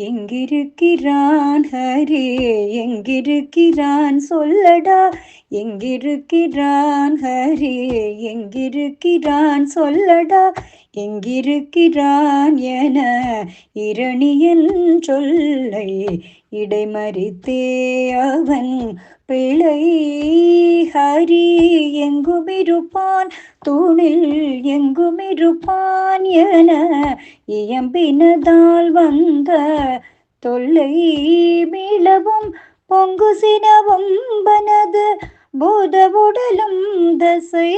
எங்கிருக்கிறான் ஹரி, எங்கிருக்கிறான் சொல்லடா. எங்கிருக்கிறான் ஹரி, எங்கிருக்கிறான் சொல்லடா. எங்கிருக்கிறான் என இரணியன் சொல்லை இடைமறித்தே அவன் பிழை. ஹரி எங்குமிருப்பான் தூணில் எங்குமிருப்பான் என இயம்பினதால் வந்த தொல்லை மீளவும் பொங்கு சினவும் பனது பூதவுடலும் தசை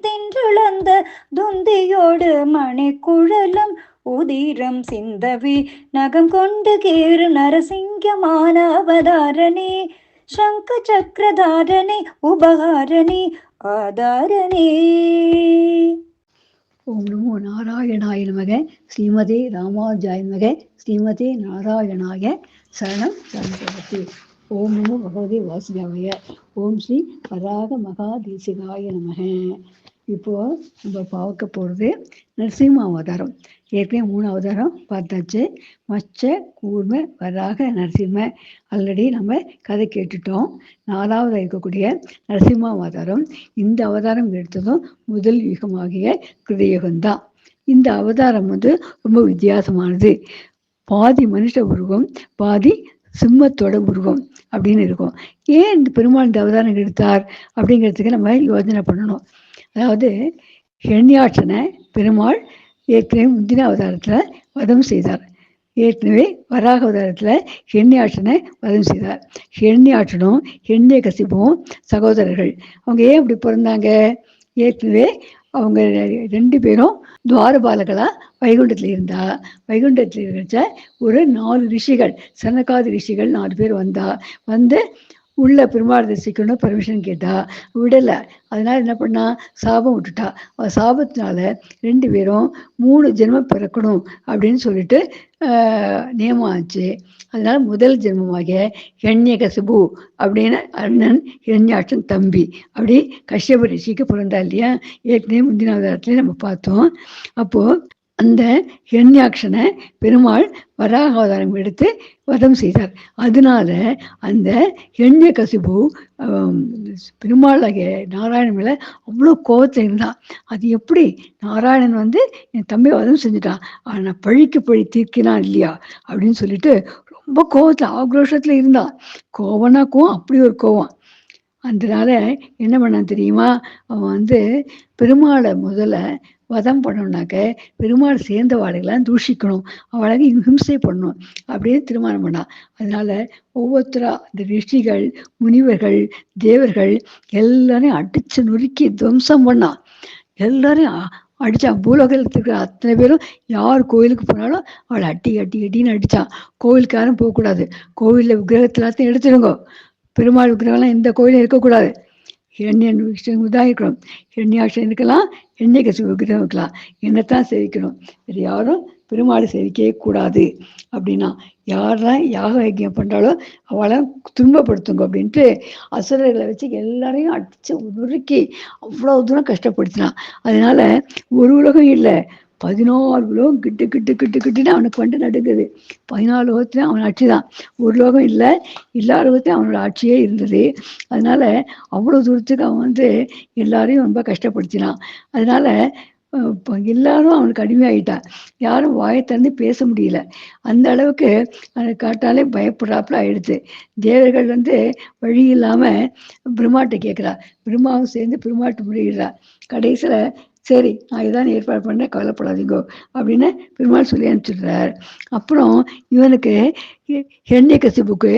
தின்றளந்த துந்தியோடு மணிக்குழலும் உதிரம் சிந்தவி நகம் கொண்டு கேறு நரசிங்கமான அவதாரணே சங்க சக்கரதாரணே உபகாரணே ஆதாரணே. ஓம் நமோ நாராயணாய நமக. ஸ்ரீமதே ராமானுஜாய நமக. ஸ்ரீமதே நாராயணாய சரணம் சரணபதி. ஓம் நமோ பகவதே வாசுதேவாய. ஓம் ஸ்ரீ வராக மகாதேசிகாய நமக. இப்போ நம்ம பார்க்க போகிறது நரசிம்ம அவதாரம். ஏற்கனவே 3 அவதாரம் பார்த்தாச்சு. மச்ச கூர்ம வராக நரசிம்ம ஆல்ரெடி நம்ம கதை கேட்டுட்டோம். 4வது இருக்கக்கூடிய நரசிம்ம அவதாரம். இந்த அவதாரம் எடுத்ததும் முதல் யுகமாகிய கிருதயுகம்தான். இந்த அவதாரம் ரொம்ப வித்தியாசமானது. பாதி மனுஷ உருவம், பாதி சிம்மத்தோட உருவம் அப்படின்னு இருக்கும். ஏன் இந்த பெருமாள் இந்த அவதாரம் எடுத்தார் அப்படிங்கிறதுக்கு நம்ம யோசனை பண்ணணும். அதாவது ஹிரண்யாட்சனை பெருமாள் ஏற்கனவே முந்தின அவதாரத்தில் வதம் செய்தார். ஏற்கனவே வராக அவதாரத்தில் ஹிரண்யாட்சனை வதம் செய்தார். ஹிரண்யாட்சனும் ஹிரண்யகசிபுவும் சகோதரர்கள். அவங்க ஏன் இப்படி பிறந்தாங்க? ஏற்கனவே அவங்க 2 பேரும் துவாரபாலகளா வைகுண்டத்தில் இருந்தா. வைகுண்டத்தில் இருந்த ஒரு 4 ரிஷிகள், சனகாதி ரிஷிகள் 4 பேர் வந்து உள்ள பெருமாள் தரிசிக்கணும் பர்மிஷன் கேட்டா விடலை. அதனால என்ன பண்ணா, சாபம் விட்டுட்டா. சாபத்தினால 2 பேரும் 3 ஜென்மம் பிறக்கணும் அப்படின்னு சொல்லிட்டு நியமம் ஆச்சு. அதனால முதல் ஜென்மமாக ஹிரண்யகசிபு அப்படின்னு அண்ணன், ஹிரண்யாட்சன் தம்பி, அப்படி கஷ்யப ரிஷிக்கு பிறந்தா இல்லையா? ஏற்கனவே முந்தின அவதாரத்துல நம்ம பார்த்தோம். அப்போ அந்த ஹிரண்யாட்சனை பெருமாள் வராக அவதாரம் எடுத்து வதம் செய்தார். அதனால அந்த ஹிரண்யகசிபு பெருமாளாகிய நாராயணன் மேல அவ்வளோ கோபத்தில் இருந்தான். அது எப்படி நாராயணன் என் தம்பியை வதம் செஞ்சுட்டான், ஆனா பழிக்கு பழி தீர்க்கினான் இல்லையா அப்படின்னு சொல்லிட்டு ரொம்ப கோபத்துல ஆக்ரோஷத்துல இருந்தான். கோவம்னா கோவம், அப்படி ஒரு கோவம். அதனால என்ன பண்ணான் தெரியுமா? அவன் பெருமாளை முதல்ல வதம் பண்ணணும்னாக்க பெருமாள் சேர்ந்த வாழைகளாம் தூஷிக்கணும், அவளுக்கு ஹிம்சை பண்ணணும் அப்படின்னு தீர்மானம் பண்ணான். அதனால ஒவ்வொருத்தரா இந்த ரிஷிகள், முனிவர்கள், தேவர்கள் எல்லாரையும் அடிச்சு நொறுக்கி துவம்சம் பண்ணான். எல்லாரையும் அடிச்சான். பூலோகத்தில் இருக்கிற அத்தனை பேரும் யார் கோயிலுக்கு போனாலும் அவளை அட்டின்னு அடிச்சான். கோவிலுக்கு யாரும் போகக்கூடாது, கோவிலில் விக்கிரகத்தை எல்லாத்தையும் எடுத்துடுங்க, பெருமாள் விக்கிரகம்லாம் எந்த கோயிலும் இருக்கக்கூடாது, ஹிரண்யன் தான் இருக்கணும், ஹிரண்யாட்சன் இருக்கலாம், ஹிரண்யகசிபு விக்கிரகம் இருக்கலாம், என்னத்தான் சேவிக்கணும், வேறு யாரும் பெருமாளை சேவிக்கவே கூடாது அப்படின்னா. யாரெல்லாம் யாக யஜ்யம் பண்றாலோ அவளை துன்பப்படுத்துங்க அப்படின்ட்டு அசுரர்களை வச்சு எல்லாரையும் அடிச்சு நுறுக்கி அவ்வளவு தூரம் கஷ்டப்படுத்தினான். அதனால ஒரு உலகம் இல்லை, 14 உலகம் கிட்டு கிட்டு கிட்டு கிட்டுன்னு அவனுக்கு நடுங்குது. 14 உலகத்துலையும் அவன் ஆட்சி தான். ஒரு லோகம் இல்லை, எல்லா உலகத்தையும் அவனோட ஆட்சியே இருந்தது. அதனால அவ்வளோ தூரத்துக்கு அவன் எல்லாரையும் ரொம்ப கஷ்டப்படுத்தினான். அதனால இப்போ எல்லாரும் அவனுக்கு அடிமையாயிட்டான். யாரும் வாயை திறந்து பேச முடியல. அந்த அளவுக்கு அதை காட்டாலே பயப்படுறாப்புல ஆயிடுச்சு. தேவர்கள் வழி இல்லாம பிரம்மாட்ட கேட்கிறா, பிரம்மாவும் சேர்ந்து பெருமாட்டு முறையிடுறா. கடைசியில சரி நான் இதான் ஏற்பாடு பண்ண, கவலைப்படாதீங்கோ அப்படின்னு பெருமாள் சொல்லி அனுப்பிச்சிடுறார். அப்புறம் இவனுக்கு ஹிரண்யகசிபுக்கு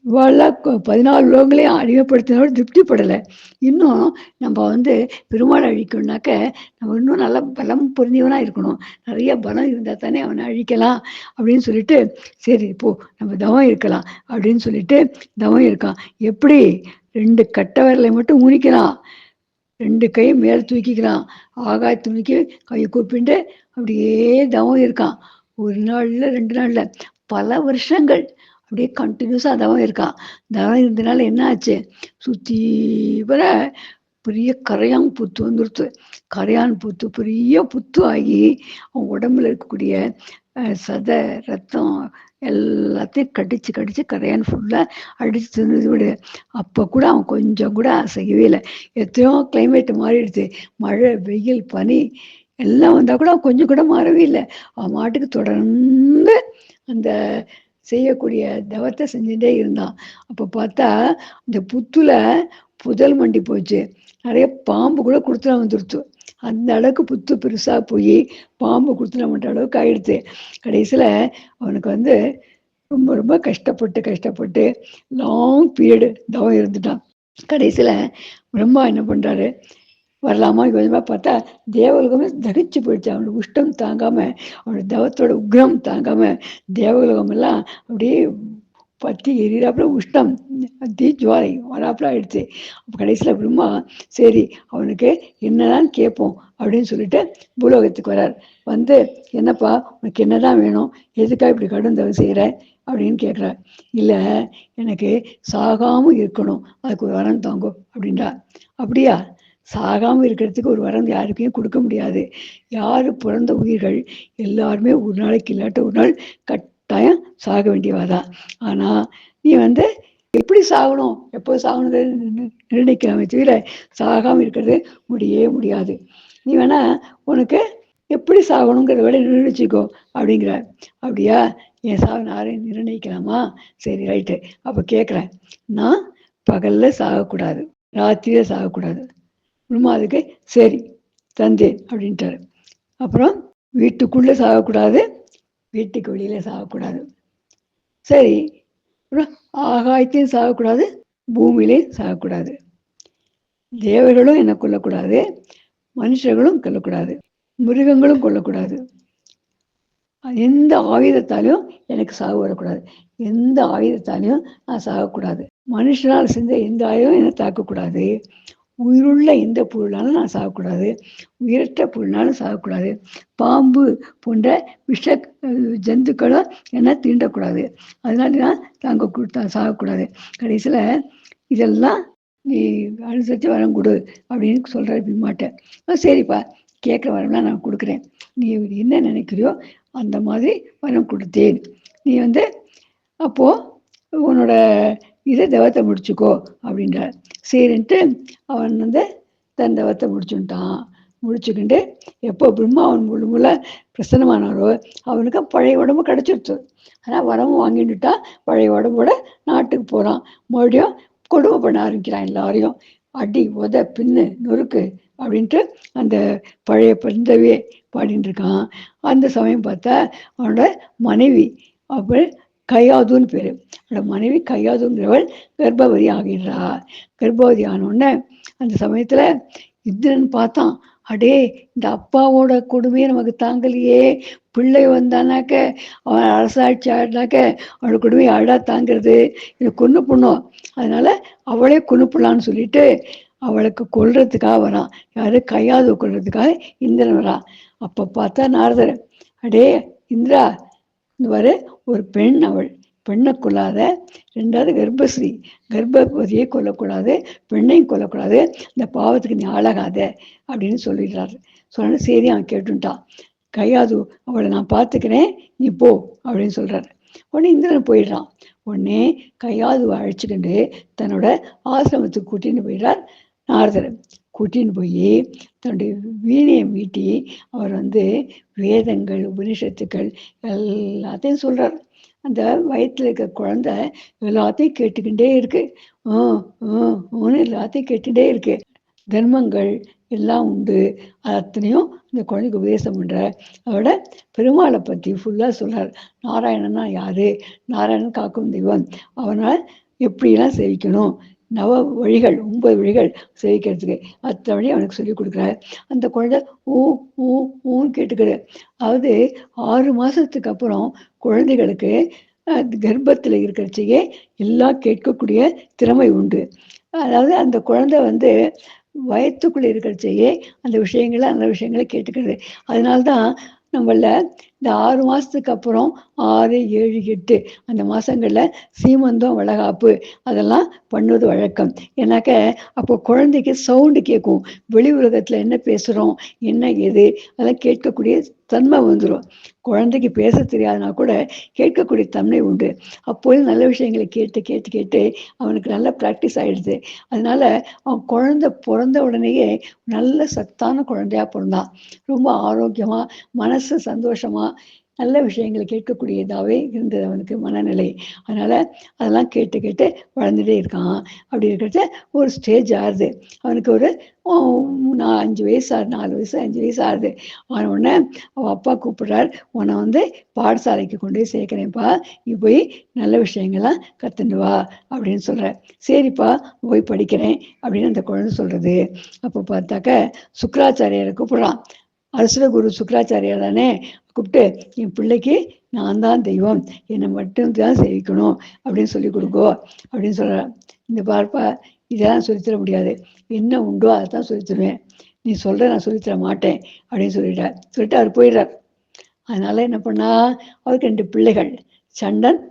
இவாளெல்லாம் 14 லோகங்களையும் அடிமைப்படுத்தினோட திருப்திப்படலை. இன்னும் நம்ம பெருமாளை அழிக்கணும்னாக்க நம்ம இன்னும் நல்லா பலம் பொருந்தியவனா இருக்கணும், நிறைய பலம் இருந்தால் தானே அவனை அழிக்கலாம் அப்படின்னு சொல்லிட்டு சரி இப்போ நம்ம தவம் இருக்கலாம் அப்படின்னு சொல்லிட்டு தவம் இருக்கான். எப்படி 2 கட்டை விரலை மட்டும் ஊனிக்கிறான், 2 கையும் மேலே தூக்கிக்கிறான், ஆகாயத்தை தூக்கி கையை கூப்பிட்டு அப்படியே தவம் இருக்கான். 1 நாள்ல 2 நாள்ல பல வருஷங்கள் அப்படியே கண்டினியூஸாக தவம் இருக்கான். தவம் இருந்தனால என்ன ஆச்சு, சுற்றி வர பெரிய கரையான் புத்து வந்துடுத்து. கரையான் புத்து பெரிய புத்து ஆகி அவன் உடம்புல இருக்கக்கூடிய சதை ரத்தம் எல்லாத்தையும் கடிச்சு கடிச்சு கரையான் ஃபுல்லாக அடிச்சு தின்னு விடு. அப்போ கூட அவன் கொஞ்சம் கூட அசையவே இல்லை. எத்தனையோ கிளைமேட் மாறிடுச்சு, மழை வெயில் பனி எல்லாம் வந்தால் கூட அவன் கொஞ்சம் கூட மாறவே இல்லை. அவன் மாட்டுக்கு தொடர்ந்து அந்த செய்யக்கூடிய தவத்தை செஞ்சுட்டே இருந்தான். அப்போ பார்த்தா இந்த புத்துல புதல் மண்டி போச்சு, நிறைய பாம்பு கூட கொடுத்துட வந்துடுச்சு. அந்த அளவுக்கு புத்து பெருசா போய் பாம்பு கொடுத்துட மாட்ட அளவுக்கு ஆயிடுச்சு. கடைசியில அவனுக்கு வந்து ரொம்ப ரொம்ப கஷ்டப்பட்டு லாங் பீரியடு தவம் இருந்துட்டான். கடைசியில பிரம்மா என்ன பண்றாரு, வரலாமா கொஞ்சமாக பார்த்தா தேவலோகமே தகிச்சு போயிடுச்சு. அவனோட உஷ்டம் தாங்காம, அவனோட தவத்தோட உக்ரம் தாங்காம தேவலோகம் எல்லாம் அப்படியே பற்றி எரியாப்புல உஷ்டம் தீஜ்வாலை வராப்புல ஆயிடுச்சு. அப்போ கடைசியில் பிரம்மா சரி அவனுக்கு என்னதான் கேட்போம் அப்படின்னு சொல்லிட்டு பூலோகத்துக்கு வரார். வந்து என்னப்பா உனக்கு என்னதான் வேணும், எதுக்காக இப்படி கடும் தவம் செய்கிற அப்படின்னு கேட்குறார். இல்லை எனக்கு சாகாமல் இருக்கணும், அதுக்கு ஒரு வரம் தாங்கும் அப்படின்றா. அப்படியா, சாகாமல் இருக்கிறதுக்கு ஒரு வரம் யாருக்கையும் கொடுக்க முடியாது. யார் பிறந்த உயிர்கள் எல்லாருமே ஒரு நாளைக்கு இல்லாட்ட ஒரு நாள் கட்டாயம் சாக வேண்டியவாதான். ஆனால் நீ வந்து எப்படி சாகணும் எப்போ சாகணும் நிர்ணயிக்கலாமே தவிர சாகாமல் இருக்கிறது முடியாது. நீ வேணா உனக்கு எப்படி சாகணுங்கிறத விட நிர்ணயிச்சிக்கோ அப்படிங்கிற. அப்படியா, என் சாவு யாரையும் நிர்ணயிக்கலாமா? சரி ரைட்டு. அப்போ கேட்குறேன், நான் பகலில் சாகக்கூடாது, ராத்திரியில் சாகக்கூடாது. பிரம்மா அதுக்கு சரி தந்தேன் அப்படின்ட்டாரு. அப்புறம் வீட்டுக்குள்ளே சாகக்கூடாது, வீட்டுக்கு வெளியில சாகக்கூடாது. சரி, அப்புறம் ஆகாயத்தையும் சாகக்கூடாது, பூமியிலையும் சாகக்கூடாது. தேவர்களும் என்னை கொல்லக்கூடாது, மனுஷர்களும் கொல்லக்கூடாது, மிருகங்களும் கொல்லக்கூடாது. எந்த ஆயுதத்தாலையும் எனக்கு சாகு வரக்கூடாது, எந்த ஆயுதத்தாலையும் நான் சாகக்கூடாது. மனுஷனால் செஞ்ச எந்த ஆயுதம் என்னை தாக்கக்கூடாது. உயிருள்ள எந்த பொருளாலும் நான் சாகக்கூடாது, உயிரற்ற பொருளாலும் சாகக்கூடாது. பாம்பு போன்ற விஷ ஜந்துக்களும் என்ன தீண்டக்கூடாது, அதனால நான் சாகக்கூடாது. கடைசியில் இதெல்லாம் நீ அனுசரித்து வரம் கொடு அப்படின்னு சொல்கிற மாட்டேன். சரிப்பா, கேட்குற வரம்லாம் நான் கொடுக்குறேன், நீ என்ன நினைக்கிறியோ அந்த மாதிரி வரம் கொடுத்தேன். நீ வந்து அப்போது உன்னோட இதை தவத்தை முடிச்சுக்கோ அப்படின்றார். சரின்ட்டு அவன் வந்து தன் தவத்தை முடிச்சுக்கிண்டு எப்போ பிரம்மா அவன் முழுமுள்ள பிரசன்னமானாரோ அவனுக்கு பழைய உடம்பு கிடச்சிருச்சு. ஆனால் வரமும் வாங்கிட்டுட்டா பழைய உடம்போட நாட்டுக்கு போகிறான். மறுபடியும் கொடுமை பண்ண ஆரம்பிக்கிறான், எல்லாரையும் அடி உத பின்னு நொறுக்கு அப்படின்ட்டு அந்த பழைய பந்தவே பாடிட்டு இருக்கான். அந்த சமயம் பார்த்தா அவனோட மனைவி அப்போ கையாதுன்னு பேர், அவனோட மனைவி கையாதுங்கிறவள் கர்ப்பவதி ஆகின்றா. கர்ப்பவதி ஆனோடனே அந்த சமயத்தில் இந்திரன் பார்த்தான், அடே இந்த அப்பாவோட கொடுமையை நமக்கு தாங்கலையே, பிள்ளை வந்தானாக்க அவன் அரசாட்சி ஆடினாக்க அவனோட கொடுமையை அழா தாங்கிறது, இதை கொன்று பண்ணும், அதனால அவளே கொன்று பண்ணலான்னு சொல்லிட்டு அவளுக்கு கொல்றதுக்காக வரான். யாரு, கையாது கொல்றதுக்காக இந்திரன் வரான். அப்போ பார்த்தா நாரதர், அடே இந்திரா, இந்த வரை ஒரு பெண், அவள் பெண்ணை கொல்லாத, ரெண்டாவது கர்ப்பஸ்ரீ, கர்ப்பவதியை கொல்லக்கூடாது, பெண்ணையும் கொல்லக்கூடாது, இந்த பாவத்துக்கு நீ ஆளாகாத அப்படின்னு சொல்லிடுறாரு. சொன்ன சரி அவன் கேட்டுட்டான். கையாது அவளை நான் பார்த்துக்கிறேன், நீ போ அப்படின்னு சொல்றாரு. உடனே இந்திரன் போயிடுறான். உடனே கையாதுவை அழைச்சிக்கிண்டு தன்னோட ஆசிரமத்துக்கு கூட்டின்னு போயிடுறார் நாரதர். கூட்டின்னு போய் தன்னுடைய வீணையை மீட்டி அவர் வந்து வேதங்கள் உபனிஷத்துக்கள் எல்லாத்தையும் சொல்றார். அந்த வயிற்றுல இருக்க குழந்தை எல்லாத்தையும் கேட்டுக்கிட்டே இருக்கு, எல்லாத்தையும் கேட்டுட்டே இருக்கு. தர்மங்கள் எல்லாம் உண்டு, அத்தனையும் இந்த குழந்தைக்கு உபதேசம் பண்ற. அதோட பெருமாளை பற்றி ஃபுல்லாக சொல்றார். நாராயணன்னா யாரு, நாராயணன் காக்கும் தெய்வம், அவனால் எப்படிலாம் சேவிக்கணும், நவ வழிகள் 9 வழிகள் சேவிக்கிறதுக்கு அத்தனை வழி அவனுக்கு சொல்லி கொடுக்குறாரு. அந்த குழந்தை ஊன்னு கேட்டுக்கிடு. அதாவது 6 மாசத்துக்கு அப்புறம் குழந்தைகளுக்கு கர்ப்பத்தில் இருக்கிறச்சையே எல்லாம் கேட்கக்கூடிய திறமை உண்டு. அதாவது அந்த குழந்தை வந்து வயத்துக்குள்ள இருக்கிறச்சையே அந்த விஷயங்களை கேட்டுக்கிறது. அதனால்தான் நம்மள இந்த 6 மாதத்துக்கு அப்புறம் 6, 7, 8 அந்த மாதங்களில் சீமந்தம், வளகாப்பு அதெல்லாம் பண்ணுவது வழக்கம். ஏன்னாக்க அப்போ குழந்தைக்கு சவுண்டு கேட்கும். வெளி உலகத்தில் என்ன பேசுகிறோம், என்ன ஏது அதெல்லாம் கேட்கக்கூடிய தன்மை வந்துடும். குழந்தைக்கு பேச தெரியாதுனா கூட கேட்கக்கூடிய தன்மை உண்டு. அப்போது நல்ல விஷயங்களை கேட்டு கேட்டு கேட்டு அவனுக்கு நல்ல ப்ராக்டிஸ் ஆகிடுது. அதனால அவன் குழந்தை பிறந்த உடனேயே நல்ல சத்தான குழந்தையா பிறந்தான். ரொம்ப ஆரோக்கியமாக, மனசு சந்தோஷமாக, நல்ல விஷயங்களை கேட்கக்கூடியதாகவே இருந்தது அவனுக்கு மனநிலை. அதனால் அதெல்லாம் கேட்டு கேட்டு வளர்ந்துட்டே இருக்கான். அப்படி இருக்கிறச்ச ஒரு ஸ்டேஜ் ஆகுது. அவனுக்கு ஒரு 5 வயசு ஆகுது, 4 வயசு 5 வயசு ஆகுது. ஆன உடனே அவன் அப்பா கூப்பிடுறார், உன்னை வந்து பாடசாலைக்கு கொண்டு போய் சேர்க்குறேன்ப்பா, நீ போய் நல்ல விஷயங்கள்லாம் கற்றுண்டு வா அப்படின்னு சொல்கிறேன். சரிப்பா போய் படிக்கிறேன் அப்படின்னு அந்த குழந்தை சொல்கிறது. அப்போ பார்த்தாக்க சுக்கராச்சாரியாரை கூப்பிட்றான். அரசுர குரு சுக்கராச்சாரியார் தானே. கூப்பிட்டு, என் பிள்ளைக்கு நான் தான் தெய்வம், என்னை மட்டும்தான் சேவிக்கணும் அப்படின்னு சொல்லி கொடுக்கோ அப்படின்னு சொல்கிறேன். இந்த பார்ப்பா, இதெல்லாம் சொல்லித்தர முடியாது, என்ன உண்டோ அதை தான் சொல்லித்தருவேன், நீ சொல்கிற நான் சொல்லித்தர மாட்டேன் அப்படின்னு சொல்லிட்டு அவர் போயிடுறார். அதனால என்ன பண்ணா, அவருக்கு 2 பிள்ளைகள், சண்டன்,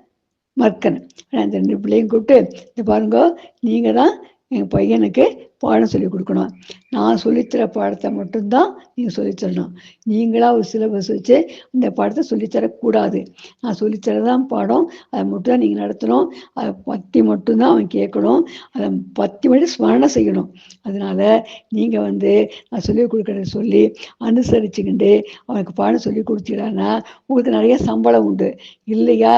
மர்க்கன். அந்த 2 பிள்ளையும் கூப்பிட்டு, இந்த பாருங்க, நீங்கள் தான் என் பையனுக்கு பாடம் சொல்லி கொடுக்கணும். நான் சொல்லித்தர பாடத்தை மட்டும்தான் நீங்கள் சொல்லித்தரணும். நீங்களாக ஒரு சிலபஸ் வச்சு இந்த பாடத்தை சொல்லித்தரக்கூடாது. நான் சொல்லித்தரதான் பாடம், அதை மட்டும் தான் நீங்கள் நடத்தணும். அதை பற்றி மட்டும்தான் அவன் கேட்கணும். அதை பற்றி மட்டும் ஸ்மரணை செய்யணும். அதனால் நீங்கள் வந்து நான் சொல்லிக் கொடுக்குறத சொல்லி அனுசரிச்சுக்கிண்டு அவனுக்கு பாடம் சொல்லி கொடுத்தீங்கன்னா உங்களுக்கு நிறைய சம்பளம் உண்டு. இல்லையா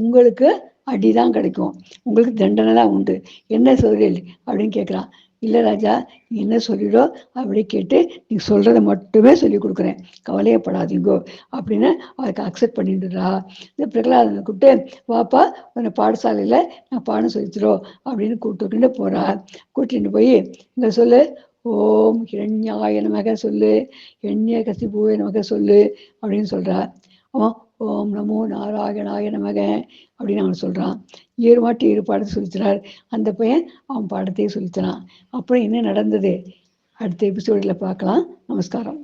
உங்களுக்கு அடிதான் கிடைக்கும், உங்களுக்கு தண்டனை தான் உண்டு. என்ன சொல்றீள் அப்படின்னு கேட்குறான். இல்லை ராஜா, நீ என்ன சொல்லிடோ அப்படி கேட்டு நீ சொல்கிறத மட்டுமே சொல்லி கொடுக்குறேன், கவலையப்படாதீங்கோ அப்படின்னு அவருக்கு அக்செப்ட் பண்ணிட்டுறா. இந்த பிரகலாதனை கூப்பிட்டு, வாப்பா உன்னை பாடசாலையில் நான் பாடம் சொல்லித்தரோம் அப்படின்னு கூப்பிட்டுக்கிட்டு போகிறா. கூட்டிகிட்டு போய் இங்கே சொல்லு, ஓம் ஹிரண்யாய நமக சொல்லு, ஹிரண்ய கசிபூய நமக சொல்லு அப்படின்னு சொல்கிறா. அவன் ஓம் நமோ நாராயணாய நமக அப்படின்னு அவன் சொல்கிறான். 7 வாட்டி 7 பாடத்தை சொல்லித்தரார். அந்த பையன் அவன் பாடத்தையே சொல்லித்தரான். அப்புறம் என்ன நடந்தது அடுத்த எபிசோடில் பார்க்கலாம். நமஸ்காரம்.